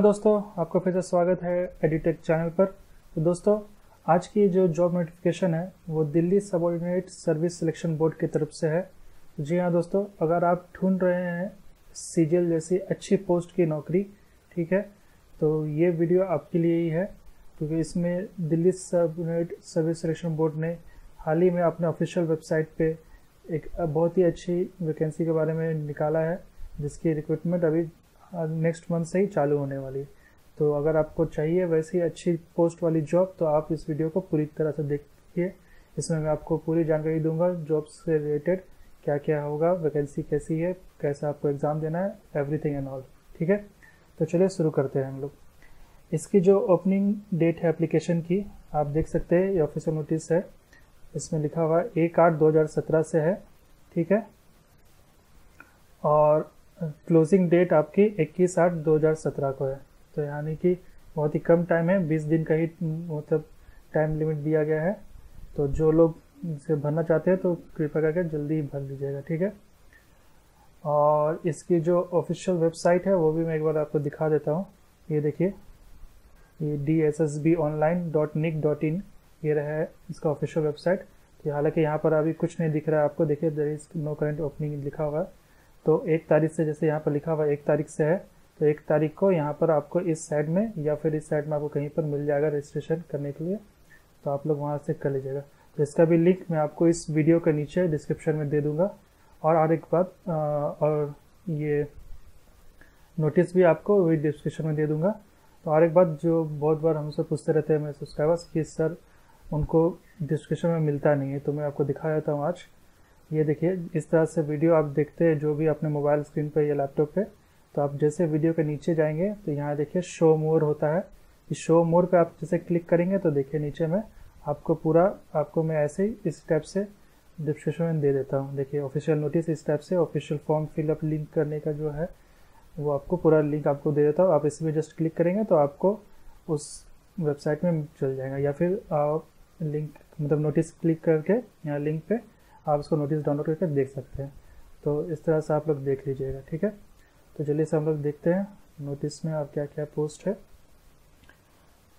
दोस्तों, आपका फिर से स्वागत है एडिटेक चैनल पर। तो दोस्तों, आज की जो जॉब नोटिफिकेशन है वो Delhi subordinate service selection board की तरफ से है। जी हाँ दोस्तों, अगर आप ढूंढ रहे हैं सीजीएल जैसी अच्छी पोस्ट की नौकरी, ठीक है, तो ये वीडियो आपके लिए ही है, क्योंकि इसमें Delhi subordinate service selection board ने हाल ही में अपने ऑफिशियल वेबसाइट पे एक बहुत ही अच्छी वैकेंसी के बारे में निकाला है, जिसकी रिक्रूटमेंट अभी नेक्स्ट मंथ से ही चालू होने वाली है। तो अगर आपको चाहिए वैसी अच्छी पोस्ट वाली जॉब, तो आप इस वीडियो को पूरी तरह से देखिए। इसमें मैं आपको पूरी जानकारी दूंगा जॉब से रिलेटेड, क्या क्या होगा, वैकेंसी कैसी है, कैसा आपको एग्ज़ाम देना है, एवरीथिंग एंड ऑल। ठीक है, तो चलिए शुरू करते हैं हम लोग। इसकी जो ओपनिंग डेट है एप्लीकेशन की, आप देख सकते हैं, ये ऑफिशियल नोटिस है। इसमें लिखा हुआ 1/8/2017 से है, ठीक है, और क्लोजिंग डेट आपकी 21/8/2017 को है। तो यानी कि बहुत ही कम टाइम है, 20 दिन का ही मतलब टाइम लिमिट दिया गया है। तो जो लोग इसे भरना चाहते हैं तो कृपया करके जल्दी ही भर लीजिएगा, ठीक है। और इसकी जो ऑफिशियल वेबसाइट है वो भी मैं एक बार आपको दिखा देता हूँ। ये देखिए, ये dssbonline.nic.in ये रहा है इसका ऑफिशियल वेबसाइट। तो हालांकि यहाँ पर अभी कुछ नहीं दिख रहा है आपको, देखिए there is no current opening लिखा हुआ है। तो 1 तारीख से, जैसे यहाँ पर लिखा हुआ 1 तारीख से है, तो 1 तारीख को यहाँ पर आपको इस साइड में या फिर इस साइड में आपको कहीं पर मिल जाएगा रजिस्ट्रेशन करने के लिए, तो आप लोग वहाँ से कर लीजिएगा। तो इसका भी लिंक मैं आपको इस वीडियो के नीचे डिस्क्रिप्शन में दे दूँगा। और एक बात, और ये नोटिस भी आपको वही डिस्क्रिप्शन में दे दूँगा। तो और एक बात, जो बहुत बार हमसे पूछते रहते हैं मेरे सब्सक्राइबर्स कि सर उनको डिस्क्रिप्शन में मिलता नहीं है, तो मैं आपको दिखा देता हूँ आज। ये देखिए, इस तरह से वीडियो आप देखते हैं जो भी अपने मोबाइल स्क्रीन पे या लैपटॉप पे, तो आप जैसे वीडियो के नीचे जाएंगे तो यहाँ देखिए शो मोर होता है। इस शो मोर पे आप जैसे क्लिक करेंगे तो देखिए नीचे में आपको पूरा, आपको मैं ऐसे ही इस टाइप से डिस्क्रिप्शन में दे देता हूँ। देखिए ऑफिशियल नोटिस इस टाइप से, ऑफिशियल फॉर्म फिलअप लिंक करने का जो है वो आपको पूरा लिंक आपको दे देता हूँ। आप इसी में जस्ट क्लिक करेंगे तो आपको उस वेबसाइट में चल जाएगा, या फिर आप लिंक मतलब नोटिस क्लिक करके यहाँ लिंक पे आप उसको नोटिस डाउनलोड करके देख सकते हैं। तो इस तरह से आप लोग देख लीजिएगा, ठीक है। तो चलिए से हम लोग देखते हैं नोटिस में आप क्या क्या पोस्ट है।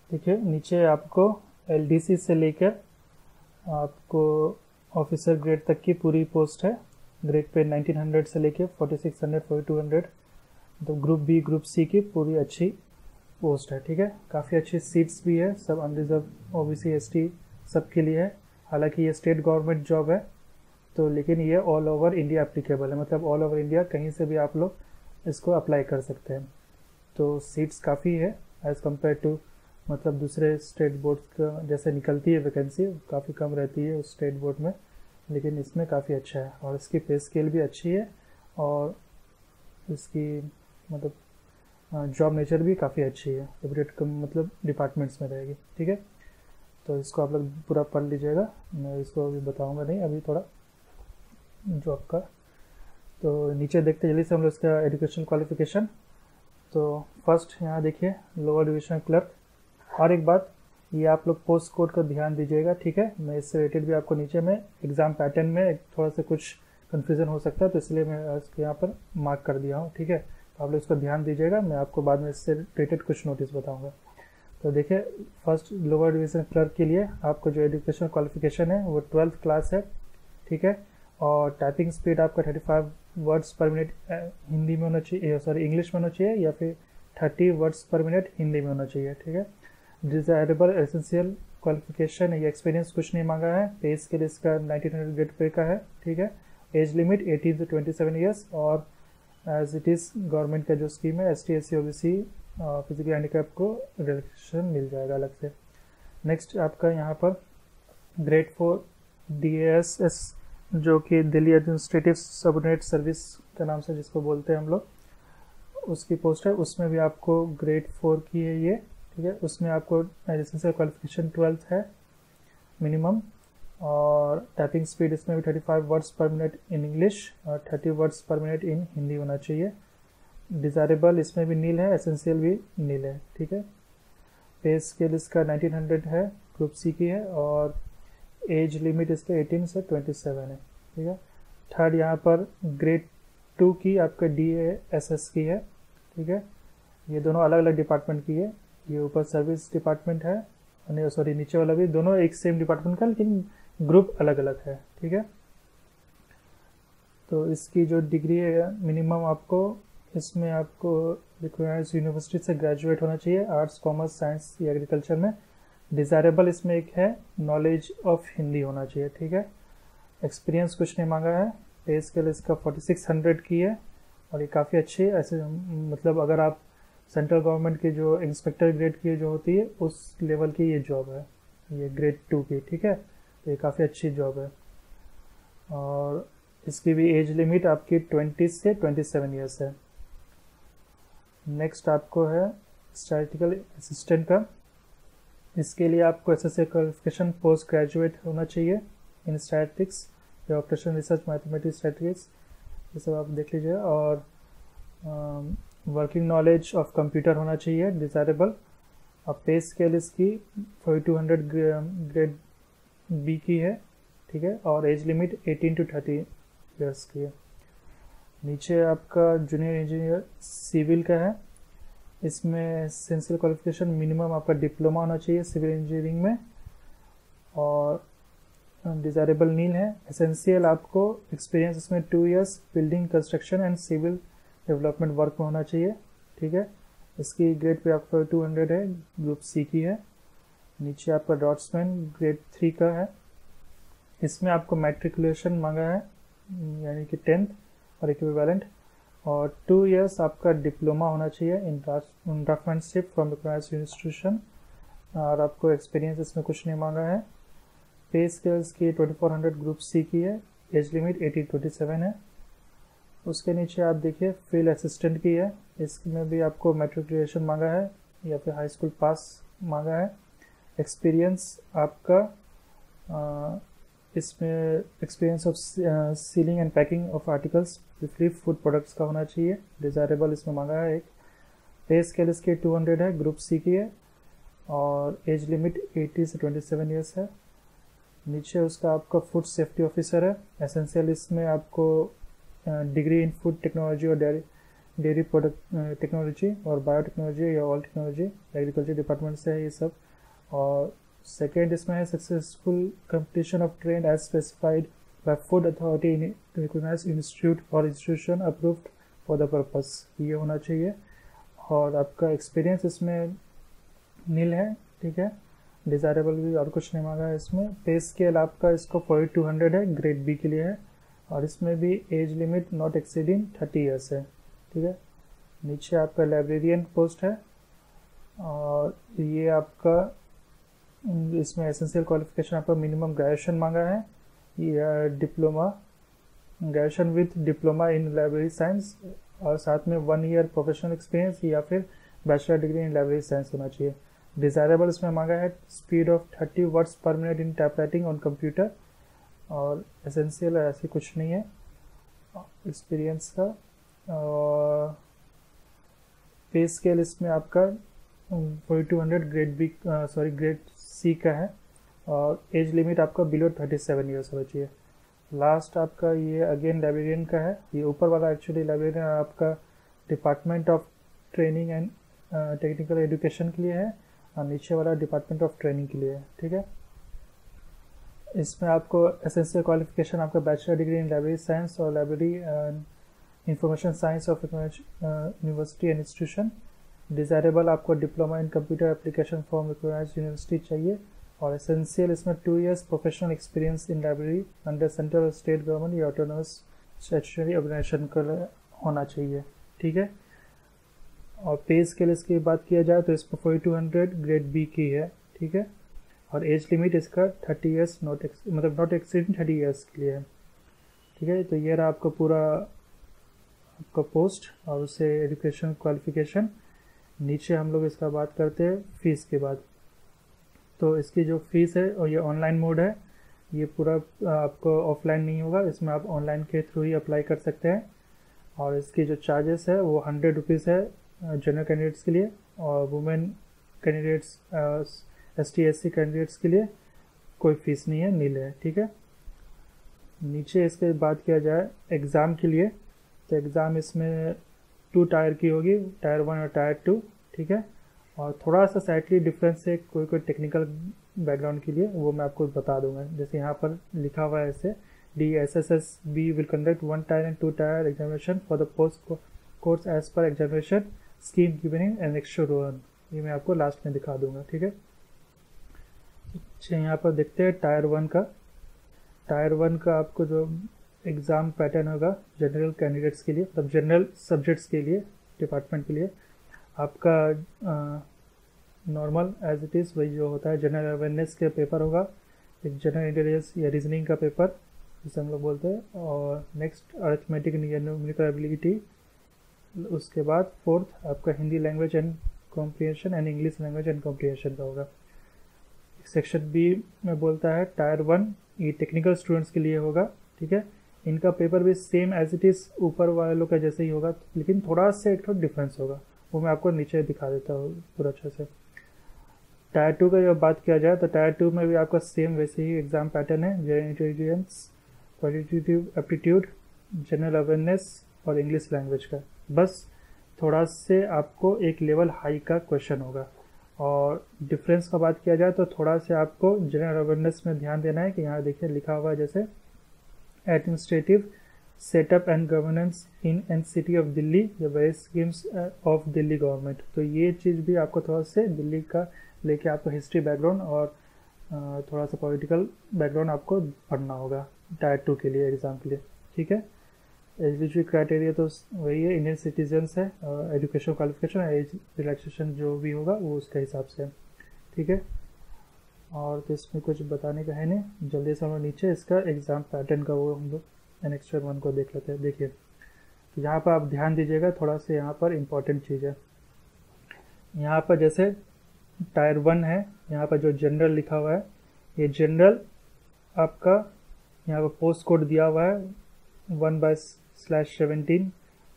देखिए नीचे आपको एलडीसी से लेकर आपको ऑफिसर ग्रेड तक की पूरी पोस्ट है। ग्रेड पे 1900 से लेकर 4600 4200, तो ग्रुप बी ग्रुप सी की पूरी अच्छी पोस्ट है, ठीक है। काफ़ी अच्छी सीट्स भी है, सब अनरिजर्व ओबीसी एसटी सब के लिए है। हालांकि ये स्टेट गवर्नमेंट जॉब है, तो लेकिन ये ऑल ओवर इंडिया एप्लीकेबल है, मतलब ऑल ओवर इंडिया कहीं से भी आप लोग इसको अप्लाई कर सकते हैं। तो सीट्स काफ़ी है एज़ कम्पेयर टू मतलब दूसरे स्टेट बोर्ड का जैसे निकलती है वैकेंसी, काफ़ी कम रहती है उस स्टेट बोर्ड में, लेकिन इसमें काफ़ी अच्छा है। और इसकी पे स्केल भी अच्छी है, और इसकी मतलब जॉब नेचर भी काफ़ी अच्छी है, सेपरेट कम मतलब डिपार्टमेंट्स में रहेगी, ठीक है। तो इसको आप लोग पूरा पढ़ लीजिएगा, मैं इसको अभी बताऊँगा नहीं, अभी थोड़ा जॉब का। तो नीचे देखते जल्दी से हम लोग इसका एजुकेशन क्वालिफिकेशन। तो फर्स्ट यहाँ देखिए लोअर डिविजन क्लर्क। और एक बात, ये आप लोग पोस्ट कोड का ध्यान दीजिएगा, ठीक है। मैं इससे रिलेटेड भी आपको नीचे में एग्ज़ाम पैटर्न में थोड़ा सा कुछ कन्फ्यूज़न हो सकता है, तो इसलिए मैं इसको यहाँ पर मार्क कर दिया हूँ, ठीक है। तो आप लोग इसको ध्यान दीजिएगा, मैं आपको बाद में इससे रिलेटेड कुछ नोटिस बताऊँगा। तो देखिए फर्स्ट लोअर डिवीज़न क्लर्क के लिए आपको जो एजुकेशन क्वालिफिकेशन है वो 12th क्लास है, ठीक है। और टाइपिंग स्पीड आपका 35 वर्ड्स पर मिनट हिंदी में होना चाहिए, सॉरी इंग्लिश में होना चाहिए, या फिर 30 वर्ड्स पर मिनट हिंदी में होना चाहिए, ठीक है। डिजायरेबल एसेंशियल क्वालिफिकेशन है, ये एक्सपीरियंस कुछ नहीं मांगा है। पे स्केल इसका 1900 ग्रेड पे का है, ठीक है। एज लिमिट 18 से 27 ईयर्स, और एज इट इज़ गवर्नमेंट का जो स्कीम है ST SC OBC physical handicap को रिलैक्सेशन मिल जाएगा अलग से। नेक्स्ट आपका यहाँ पर ग्रेड 4 DASS जो कि दिल्ली एडमिनिस्ट्रेटिव सबऑर्डिनेट सर्विस के नाम से जिसको बोलते हैं हम लोग, उसकी पोस्ट है। उसमें भी आपको ग्रेड 4 की है ये, ठीक है। उसमें आपको एसेंशियल क्वालिफिकेशन 12th है मिनिमम, और टाइपिंग स्पीड इसमें भी 35 वर्ड्स पर मिनट इन इंग्लिश और 30 वर्ड्स पर मिनट इन हिंदी होना चाहिए। डिज़ायरेबल इसमें भी नील है, एसेंशियल भी नील है, ठीक है। पे स्केल इसका 1900 है, ग्रुप सी की है, और एज लिमिट इसका 18 से 27 है, ठीक है। थर्ड यहाँ पर ग्रेड 2 की आपका DASS की है, ठीक है। ये दोनों अलग अलग डिपार्टमेंट की है। ये ऊपर सर्विस डिपार्टमेंट है, नहीं सॉरी नीचे वाला भी, दोनों एक सेम डिपार्टमेंट का लेकिन ग्रुप अलग अलग है, ठीक है। तो इसकी जो डिग्री है मिनिमम आपको, इसमें आपको रिक्वायर्स यूनिवर्सिटी से ग्रेजुएट होना चाहिए आर्ट्स कॉमर्स साइंस या एग्रीकल्चर में। डिज़ायरेबल इसमें एक है नॉलेज ऑफ हिंदी होना चाहिए, ठीक है। एक्सपीरियंस कुछ नहीं मांगा है। पे स्केल इसका 4600 की है और ये काफ़ी अच्छी है। ऐसे मतलब अगर आप सेंट्रल गवर्नमेंट की जो इंस्पेक्टर ग्रेड की जो होती है उस लेवल की ये जॉब है, ये ग्रेड 2 की, ठीक है। तो ये काफ़ी अच्छी जॉब है। और इसकी भी एज लिमिट आपकी 20 से 27 ईयर्स है। नेक्स्ट आपको है स्टैटिस्टिकल असिस्टेंट का। इसके लिए आपको एसएससी क्वालिफिकेशन पोस्ट ग्रेजुएट होना चाहिए इन स्टैटिस्टिक्स या ऑपरेशन रिसर्च मैथमेटिक्स स्टैटिस्टिक्स, ये सब आप देख लीजिए। और वर्किंग नॉलेज ऑफ कंप्यूटर होना चाहिए, डिज़ायरेबल। अब पे स्केल इसकी 4200 ग्रेड बी की है, ठीक है। और एज लिमिट 18 to 30 ईयर्स की है। नीचे आपका जूनियर इंजीनियर सिविल का है। इसमें एसेंशियल क्वालिफिकेशन मिनिमम आपका डिप्लोमा होना चाहिए सिविल इंजीनियरिंग में और डिज़ायरेबल नील है। एसेंशियल आपको एक्सपीरियंस इसमें 2 years building construction and civil development work में होना चाहिए, ठीक है। इसकी ग्रेड पे आपका 200 है, ग्रुप सी की है। नीचे आपका ड्राफ्ट्समैन ग्रेड 3 का है। इसमें आपको मैट्रिकुलेशन मांगा है यानी कि 10th और इक्विवेलेंट, और 2 ईयर्स आपका डिप्लोमा होना चाहिए इन ड्राफ्टमैनशिप फ्रॉम रिकॉग्नाइज्ड इंस्टीट्यूशन। और आपको एक्सपीरियंस इसमें कुछ नहीं मांगा है। पे स्केल्स की 2400 ग्रुप सी की है। एज लिमिट 18 to 27 है। उसके नीचे आप देखिए फील्ड असिस्टेंट की है। इसमें भी आपको मैट्रिकुलेशन मांगा है या फिर हाई स्कूल पास मांगा है। एक्सपीरियंस आपका इसमें experience of ceiling and packing of articles specially food products का होना चाहिए। डिज़ायरेबल इसमें मांगा है एक। पे स्केल इसकी 200 है, ग्रुप सी की है और एज लिमिट 18 से 27 ईयर्स है। नीचे उसका आपका फूड सेफ्टी ऑफिसर है। एसेंशियल इसमें आपको डिग्री इन फूड टेक्नोलॉजी और डेयरी प्रोडक्ट टेक्नोलॉजी और बायोटेक्नोलॉजी या ऑल टेक्नोलॉजी एग्रीकल्चर डिपार्टमेंट से है ये सब। और सेकेंड इसमें है successful completion of train as specified by food authority in recognised institute और institution approved for the purpose, ये होना चाहिए। और आपका एक्सपीरियंस इसमें नील है, ठीक है। डिज़ायरेबल भी और कुछ नहीं मांगा है इसमें। पे स्केल आपका इसको 4200 है, ग्रेड बी के लिए है और इसमें भी age limit not exceeding 30 years है, ठीक है। नीचे आपका लाइब्रेरियन पोस्ट है और ये आपका इसमें एसेंशियल क्वालिफिकेशन आपका मिनिमम ग्रेजुएशन मांगा है या diploma, graduation with diploma in library science और साथ में 1 ईयर प्रोफेशनल एक्सपीरियंस या फिर bachelor degree in library science होना चाहिए। डिज़ायरेबल इसमें मांगा है स्पीड ऑफ 30 वर्ड्स पर minute in typewriting on computer और एसेंशियल ऐसी कुछ नहीं है एक्सपीरियंस का। और पे स्केल इसमें आपका 4200 ग्रेड बी ग्रेड सी का है और एज लिमिट आपका बिलो 37 ईयर्स होना चाहिए। लास्ट आपका ये अगेन लाइब्रेरियन का है। ये ऊपर वाला एक्चुअली लाइब्रेरियन आपका department of training and technical education के लिए है और नीचे वाला डिपार्टमेंट ऑफ ट्रेनिंग के लिए है, ठीक है। इसमें आपको एसेंशियल क्वालिफिकेशन आपका bachelor degree in library science और library information science of university and institution. Desirable आपको diploma in computer application from recognised university चाहिए और एसेंशियल इसमें 2 years professional experience in library under central और स्टेट गवर्नमेंट या autonomous statutory organisation का होना चाहिए, ठीक है। और पे स्केल इसकी बात किया जाए तो इसमें 4200 ग्रेड बी की है, ठीक है। और एज लिमिट इसका 30 ईयर्स नॉट एक्सीडिंग 30 ईयर्स के लिए है, ठीक है। तो ये रहा आपका पूरा आपका पोस्ट और उससे एजुकेशन क्वालिफिकेशन। नीचे हम लोग इसका बात करते हैं फ़ीस के बाद। तो इसकी जो फ़ीस है और ये ऑनलाइन मोड है, ये पूरा आपको ऑफलाइन नहीं होगा, इसमें आप ऑनलाइन के थ्रू ही अप्लाई कर सकते हैं। और इसकी जो चार्जेस है वो 100 रुपीज़ है जनरल कैंडिडेट्स के लिए और वुमेन कैंडिडेट्स ST/SC कैंडिडेट्स के लिए कोई फ़ीस नहीं है, नील है, ठीक है। नीचे इसके बात किया जाए एग्ज़ाम के लिए तो एग्ज़ाम इसमें 2 टायर की होगी, टायर 1 और टायर 2, ठीक है। और थोड़ा सा साइडली डिफरेंस है कोई टेक्निकल बैकग्राउंड के लिए, वो मैं आपको बता दूंगा। जैसे यहाँ पर लिखा हुआ है ऐसे, DSSSB will conduct 1 tier and 2 tier examination for the post course as per examination scheme given in annexure 1। ये मैं आपको लास्ट में दिखा दूंगा, ठीक है। अच्छा, यहाँ पर देखते हैं टायर 1 का। टायर 1 का आपको जो एग्ज़ाम पैटर्न होगा जनरल कैंडिडेट्स के लिए, मतलब जनरल सब्जेक्ट्स के लिए, डिपार्टमेंट के लिए, आपका नॉर्मल एज इट इज़ वही जो होता है, जनरल अवेयरनेस का पेपर होगा, एक जनरल इंटेलिजेंस या रीजनिंग का पेपर जिसे हम लोग बोलते हैं, और नेक्स्ट अरिथमेटिक न्यूमेरिकल एबिलिटी। उसके बाद फोर्थ आपका Hindi language and comprehension and English language and comprehension का होगा। सेक्शन बी में बोलता है टायर 1, ये टेक्निकल स्टूडेंट्स के लिए होगा, ठीक है। इनका पेपर भी सेम एज इट इज़ ऊपर वालों का जैसे ही होगा, लेकिन थोड़ा सा एक थोड़ा डिफरेंस होगा, वो मैं आपको नीचे दिखा देता हूँ पूरा अच्छे से। टायर 2 का जब बात किया जाए तो टायर 2 में भी आपका सेम वैसे ही एग्ज़ाम पैटर्न है, general intelligence, qualitative aptitude, general awareness और इंग्लिश लैंग्वेज का। बस थोड़ा से आपको एक लेवल हाई का क्वेश्चन होगा। और डिफरेंस का बात किया जाए तो थोड़ा से आपको जनरल अवेयरनेस में ध्यान देना है कि यहाँ देखिए लिखा हुआ है जैसे administrative setup and governance in and city of Delhi the various schemes of Delhi government. तो ये चीज़ भी आपको थोड़ा से दिल्ली का लेके आपको हिस्ट्री बैकग्राउंड और थोड़ा सा पॉलिटिकल बैकग्राउंड आपको पढ़ना होगा टायर 2 के लिए, एग्ज़ाम के लिए, ठीक है। एलिजिबिलिटी क्राइटेरिया तो वही है, इंडियन सिटीजन्स है, एजुकेशन क्वालिफिकेशन, एज रिलैक्सेशन जो भी होगा वो उसके हिसाब से है, ठीक है। और तो इसमें कुछ बताने का है नहीं, जल्दी से हम लोग नीचे इसका एग्ज़ाम पैटर्न का वो हम लोग एनेक्सर 1 को देख लेते हैं। देखिए तो यहाँ पर आप ध्यान दीजिएगा, थोड़ा सा यहाँ पर इम्पॉर्टेंट चीज़ है। यहाँ पर जैसे टायर 1 है, यहाँ पर जो जनरल लिखा हुआ है, ये जनरल आपका यहाँ पर पोस्ट कोड दिया हुआ है 1/17,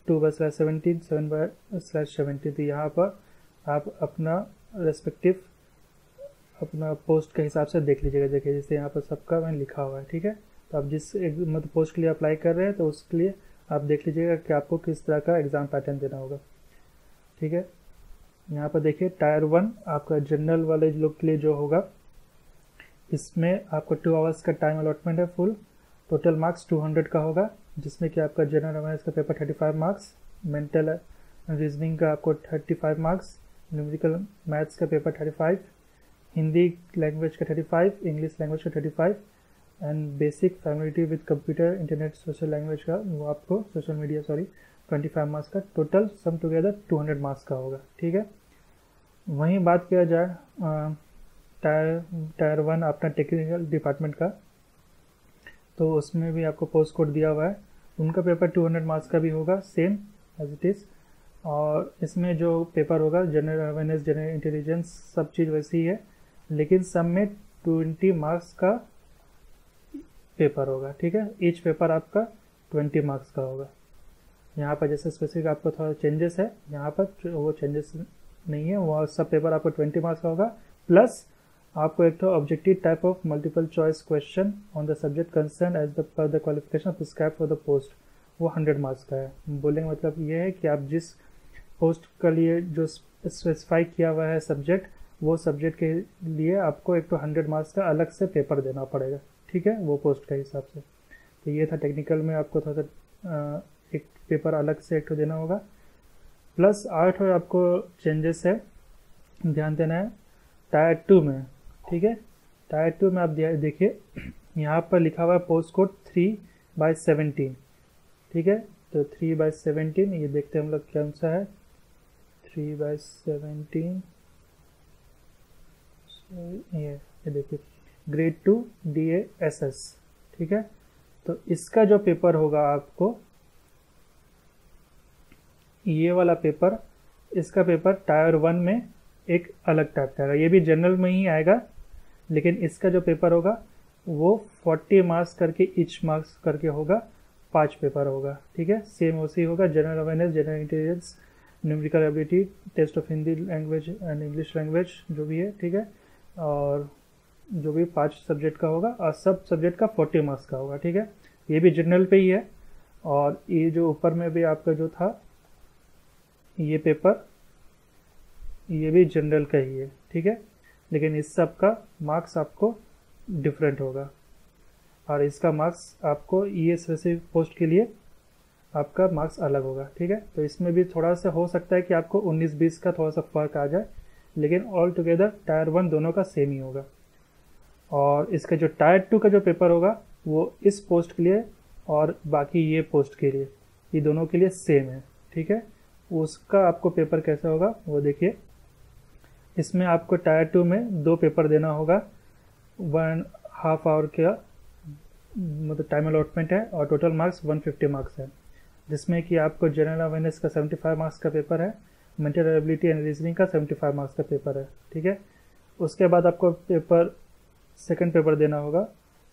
2/17, 7/17। तो यहाँ पर आप अपना रेस्पेक्टिव अपना पोस्ट के हिसाब से देख लीजिएगा। देखिए जैसे यहाँ पर सबका मैंने लिखा हुआ है, ठीक है। तो आप जिस मतलब पोस्ट के लिए अप्लाई कर रहे हैं तो उसके लिए आप देख लीजिएगा कि आपको किस तरह का एग्ज़ाम पैटर्न देना होगा, ठीक है। यहाँ पर देखिए टायर 1 आपका जनरल वाले लोग के लिए जो होगा, इसमें आपको 2 आवर्स का टाइम अलॉटमेंट है फुल। टोटल मार्क्स 200 का होगा, जिसमें कि आपका जनरल अवेयरनेस का पेपर 35 मार्क्स, मेंटल रीजनिंग का आपको 35 मार्क्स, न्यूमेरिकल मैथ्स का पेपर 35, हिंदी लैंग्वेज का 35, इंग्लिश लैंग्वेज का 35 and basic familiarity with computer internet social language का वो आपको सोशल मीडिया 25 मार्क्स का। टोटल सम टुगेदर 200 मार्क्स का होगा, ठीक है। वहीं बात किया जाए टायर 1 अपना टेक्निकल डिपार्टमेंट का, तो उसमें भी आपको पोस्ट कोड दिया हुआ है, उनका पेपर 200 मार्क्स का भी होगा सेम एज इट इज़। और इसमें जो पेपर होगा जनरल अवेयरनेस, जनरल इंटेलिजेंस, सब चीज़ वैसी ही है, लेकिन सब में 20 मार्क्स का पेपर होगा, ठीक है। ईच पेपर आपका 20 मार्क्स का होगा। यहाँ पर जैसे स्पेसिफिक आपको थोड़ा चेंजेस है, यहाँ पर वो चेंजेस नहीं है, वो सब पेपर आपको 20 मार्क्स का होगा, प्लस आपको एक तो objective type of multiple choice question on the subject concern as the per the qualification prescribe for the post, वो 100 मार्क्स का है। बोलेंगे मतलब ये है कि आप जिस पोस्ट के लिए जो स्पेसिफाई किया हुआ है सब्जेक्ट, वो सब्जेक्ट के लिए आपको एक तो 100 मार्क्स का अलग से पेपर देना पड़ेगा, ठीक है, वो पोस्ट के हिसाब से। तो ये था टेक्निकल में, आपको थोड़ा सा एक पेपर अलग से एक तो देना होगा, प्लस 8 और आपको चेंजेस है, ध्यान देना है टायर 2 में, ठीक है। टायर 2 में आप देखिए यहाँ पर लिखा हुआ है पोस्ट कोड 3/17, ठीक है। तो 3/17 ये देखते हैं हम लोग कौन सा है, 3/17 ये देखिए ग्रेड 2 DASS, ठीक है। तो इसका जो पेपर होगा आपको, ये वाला पेपर, इसका पेपर टायर 1 में एक अलग टाइप का आएगा, ये भी जनरल में ही आएगा, लेकिन इसका जो पेपर होगा वो 40 मार्क्स करके ईच मार्क्स करके होगा, 5 पेपर होगा, ठीक है। सेम वैसे ही होगा, general awareness, general intelligence, numerical ability, test of Hindi language and English language जो भी है, ठीक है। और जो भी 5 सब्जेक्ट का होगा, और सब सब्जेक्ट का 40 मार्क्स का होगा, ठीक है। ये भी जनरल पे ही है। और ये जो ऊपर में भी आपका जो था ये पेपर ये भी जनरल का ही है, ठीक है, लेकिन इस सब का मार्क्स आपको डिफरेंट होगा और इसका मार्क्स आपको ESRC पोस्ट के लिए आपका मार्क्स अलग होगा, ठीक है। तो इसमें भी थोड़ा सा हो सकता है कि आपको 19-20 का थोड़ा सा फर्क आ जाए, लेकिन ऑल टुगेदर टायर 1 दोनों का सेम ही होगा। और इसका जो टायर 2 का जो पेपर होगा वो इस पोस्ट के लिए और बाकी ये पोस्ट के लिए, ये दोनों के लिए सेम है, ठीक है। उसका आपको पेपर कैसा होगा वो देखिए। इसमें आपको टायर 2 में 2 पेपर देना होगा, 1.5 आवर का मतलब टाइम अलॉटमेंट है और टोटल मार्क्स 150 मार्क्स है, जिसमें कि आपको जनरल अवेयरनेस का 75 मार्क्स का पेपर है, मेंटल एबिलिटी एंड रीजनिंग का 75 मार्क्स का पेपर है, ठीक है। उसके बाद आपको सेकंड पेपर देना होगा,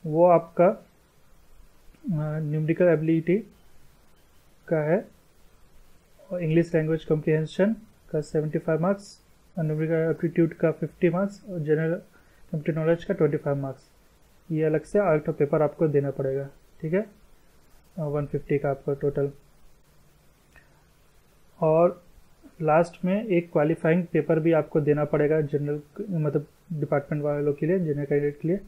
वो आपका न्यूमेरिकल एबिलिटी का है और इंग्लिश लैंग्वेज कॉम्प्रिहेंशन का 75 मार्क्स, न्यूमेरिकल एप्टीट्यूड का 50 मार्क्स और जनरल कंप्यूटर नॉलेज का 25 मार्क्स। ये अलग से आठ पेपर आपको देना पड़ेगा, ठीक है, 150 का आपका टोटल। और लास्ट में एक क्वालिफाइंग पेपर भी आपको देना पड़ेगा जनरल मतलब डिपार्टमेंट वालों के लिए, जनरल कैंडिडेट के लिए।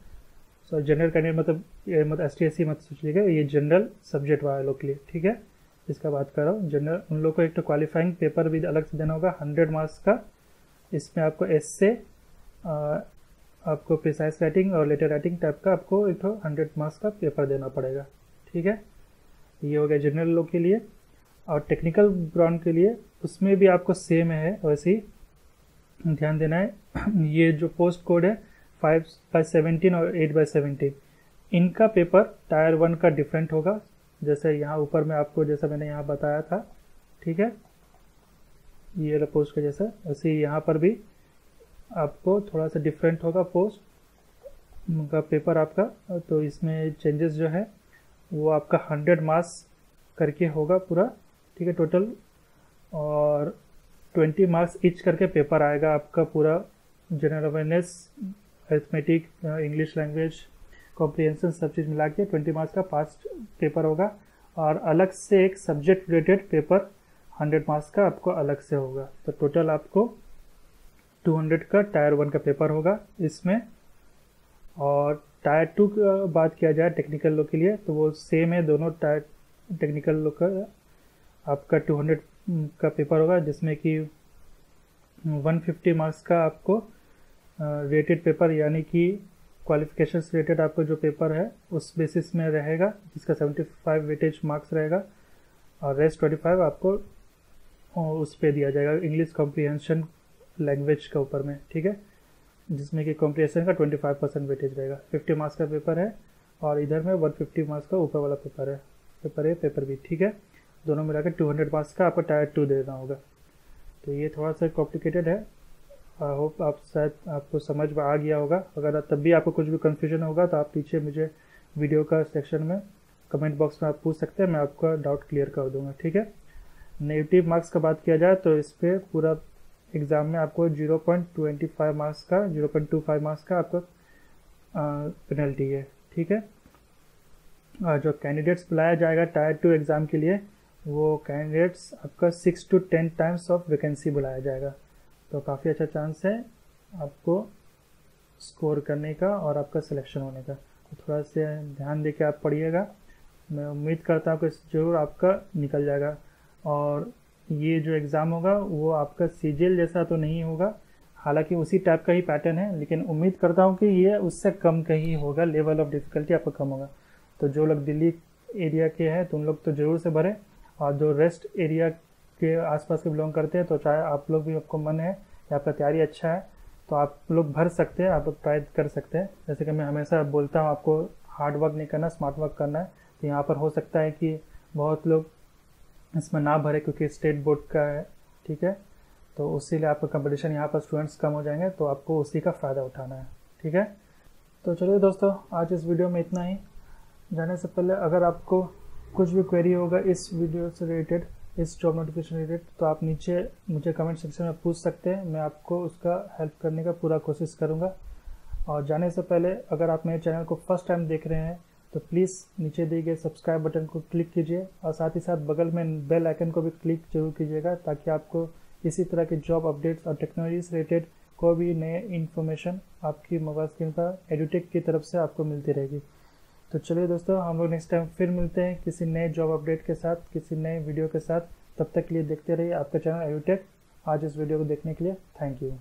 सो जनरल कैंडिडेट मतलब ST/SC मत सोचिएगा, ये जनरल सब्जेक्ट वालों के लिए, ठीक है, इसका बात कर रहा हूँ। जनरल उन लोगों को एक तो क्वालिफाइंग पेपर भी अलग से देना होगा 100 मार्क्स का। इसमें आपको एस्से, आपको प्रिसाइज राइटिंग और लेटर राइटिंग टाइप का आपको एक तो 100 मार्क्स का पेपर देना पड़ेगा, ठीक है। ये हो गया जनरल लोग के लिए। और टेक्निकल ब्रांच के लिए उसमें भी आपको सेम है, वैसे ही ध्यान देना है। ये जो पोस्ट कोड है 5/17 और 8/17, इनका पेपर टायर 1 का डिफरेंट होगा, जैसे यहाँ ऊपर में आपको जैसा मैंने यहाँ बताया था, ठीक है, ये पोस्ट का जैसा, वैसे यहाँ पर भी आपको थोड़ा सा डिफरेंट होगा पोस्ट का पेपर आपका। तो इसमें चेंजेस जो है वो आपका 100 मार्क्स करके होगा पूरा, ठीक है, टोटल, और 20 मार्क्स ईच करके पेपर आएगा आपका पूरा। General awareness, arithmetic, English language comprehension सब चीज़ मिला के 20 मार्क्स का पास्ट पेपर होगा। और अलग से एक सब्जेक्ट रिलेटेड पेपर 100 मार्क्स का आपको अलग से होगा। तो टोटल आपको 200 का टायर 1 का पेपर होगा इसमें। और टायर 2 का बात किया जाए टेक्निकल लोग के लिए तो वो सेम है, दोनों टायर टेक्निकल लोग का आपका 200 का पेपर होगा, जिसमें कि 150 मार्क्स का आपको रेटेड पेपर यानी कि क्वालिफिकेशन रिलेटेड आपको जो पेपर है उस बेसिस में रहेगा, जिसका 75 वेटेज मार्क्स रहेगा और रेस्ट 25 आपको उस पर दिया जाएगा इंग्लिश कॉम्प्रिहेंशन लैंग्वेज के ऊपर में, ठीक है, जिसमें कि कॉम्प्रिहेंशन का 25% वेटेज रहेगा। 50 मार्क्स का पेपर है और इधर में 150 मार्क्स का ऊपर वाला पेपर है, पेपर भी, ठीक है, दोनों मिलाकर 200 मार्क्स का आपको टायर 2 देना होगा। तो ये थोड़ा सा कॉम्प्लिकेटेड है, आई होप आप शायद आपको समझ में आ गया होगा। अगर तब भी आपको कुछ भी कन्फ्यूजन होगा तो आप पीछे मुझे वीडियो का सेक्शन में कमेंट बॉक्स में आप पूछ सकते हैं, मैं आपका डाउट क्लियर कर दूंगा, ठीक है। नेगेटिव मार्क्स का बात किया जाए तो इस पर पूरा एग्ज़ाम में आपको 0.25 मार्क्स का 0.25 मार्क्स का आपका पेनल्टी है, ठीक है। और जो कैंडिडेट्स बुलाया जाएगा टायर 2 एग्ज़ाम के लिए वो कैंडिडेट्स आपका 6 to 10 टाइम्स ऑफ वैकेंसी बुलाया जाएगा। तो काफ़ी अच्छा चांस है आपको स्कोर करने का और आपका सिलेक्शन होने का। तो थोड़ा से ध्यान दे के आप पढ़िएगा, मैं उम्मीद करता हूँ कि ज़रूर आपका निकल जाएगा। और ये जो एग्ज़ाम होगा वो आपका CGL जैसा तो नहीं होगा, हालांकि उसी टाइप का ही पैटर्न है, लेकिन उम्मीद करता हूँ कि ये उससे कम का ही होगा, लेवल ऑफ डिफ़िकल्टी आपका कम होगा। तो जो लोग दिल्ली एरिया के हैं तो उन लोग तो ज़रूर से भरें, और जो रेस्ट एरिया के आसपास के बिलोंग करते हैं तो चाहे आप लोग भी, आपको मन है या आपका तैयारी अच्छा है तो आप लोग भर सकते हैं, आप लोग ट्राई कर सकते हैं। जैसे कि मैं हमेशा बोलता हूँ आपको हार्ड वर्क नहीं करना, स्मार्ट वर्क करना है। तो यहाँ पर हो सकता है कि बहुत लोग इसमें ना भरे क्योंकि स्टेट बोर्ड का है, ठीक है, तो उसी लिए आपका कंपटीशन यहाँ पर स्टूडेंट्स कम हो जाएंगे, तो आपको उसी का फ़ायदा उठाना है, ठीक है। तो चलिए दोस्तों, आज इस वीडियो में इतना ही। जाने से पहले अगर आपको कुछ भी क्वेरी होगा इस वीडियो से रिलेटेड, इस जॉब नोटिफिकेशन रिलेटेड, तो आप नीचे मुझे कमेंट सेक्शन में पूछ सकते हैं, मैं आपको उसका हेल्प करने का पूरा कोशिश करूँगा। और जाने से पहले अगर आप मेरे चैनल को फर्स्ट टाइम देख रहे हैं तो प्लीज़ नीचे दिए गए सब्सक्राइब बटन को क्लिक कीजिए और साथ ही साथ बगल में बेल आइकन को भी क्लिक जरूर कीजिएगा, ताकि आपको इसी तरह के जॉब अपडेट्स और टेक्नोलॉजी से रिलेटेड कोई भी नए इन्फॉर्मेशन आपकी मोबाइल स्क्रीन पर एडुटेक की तरफ से आपको मिलती रहेगी। तो चलिए दोस्तों, हम लोग नेक्स्ट टाइम फिर मिलते हैं किसी नए जॉब अपडेट के साथ, किसी नए वीडियो के साथ। तब तक के लिए देखते रहिए आपका चैनल एडुटेक। आज इस वीडियो को देखने के लिए थैंक यू।